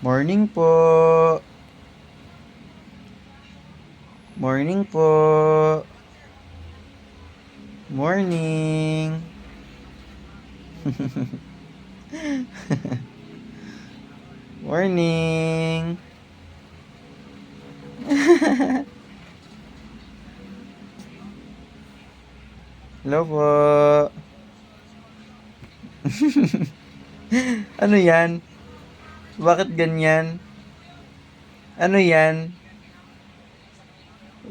Morning po. Morning po. Morning. Morning. Hello po. Ano yan? Bakit ganyan? Ano yan?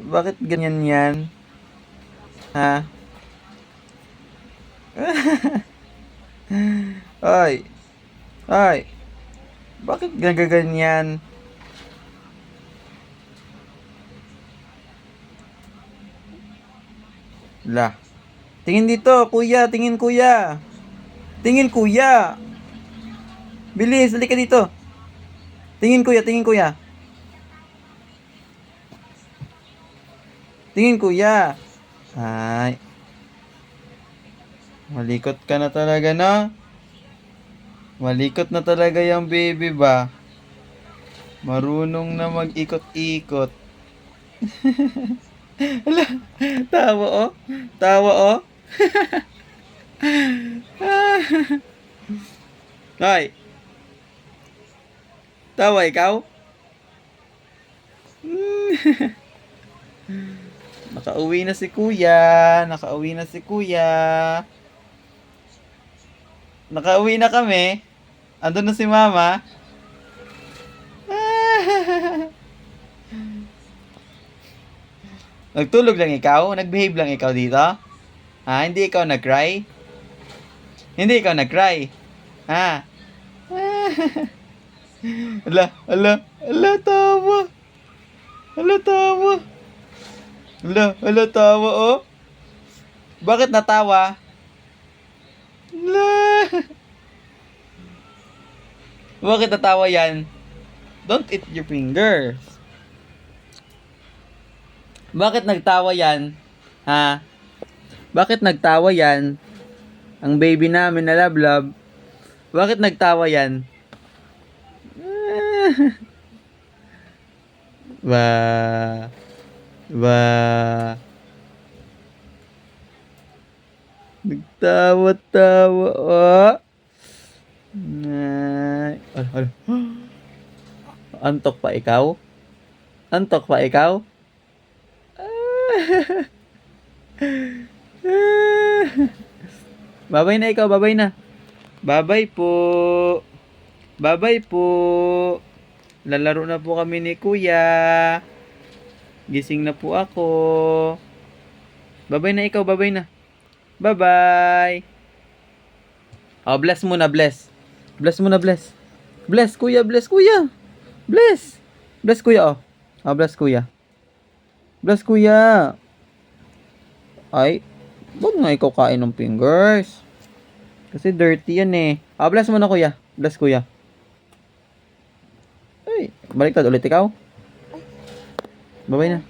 Bakit ganyan yan? Ha? Ay, ay, bakit gagaganyan? La. Tingin dito, kuya, tingin kuya. Tingin kuya. Bilis, halika dito. Tingin kuya, tingin kuya. Tingin kuya. Ay, malikot ka na talaga, no? Malikot na talaga yung baby ba? Marunong na mag-ikot-ikot. Ala, tawa oh. Tawa oh. Hoy, tawa ikaw? Nakauwi na si kuya. Nakauwi na si kuya. Nakauwi na kami. Andun na si mama. Nagtulog lang ikaw? Nagbehave lang ikaw dito? Ha? Hindi ikaw nag-cry? Hindi ikaw nag-cry? Ha? Ala, ala, ala, tawa. Ala, tawa. Ala, ala, tawa, oh. Bakit natawa? Ala. Bakit natawa yan? Don't eat your fingers. Bakit nagtawa yan? Ha? Bakit nagtawa yan? Ang baby namin na lablab. Bakit nagtawa yan? Ba. Ba. Nagtawa-tawa. Oh. Ay. Antok pa ikaw? Antok pa ikaw? Babay na ikaw, babay na. Babay po. Babay po. Lalaro na po kami ni kuya. Gising na po ako. Babay na ikaw, babay na. Bye-bye. Oh, bless muna, bless. Bless muna, bless. Bless, kuya, bless, kuya. Bless. Bless, kuya, oh. Oh, bless, kuya. Bless, kuya. Ay, wag nga ikaw kain ng fingers. Kasi dirty yan eh. Ah, bless mo na kuya. Bless kuya. Ay, baliktad ulit ikaw. Babay na.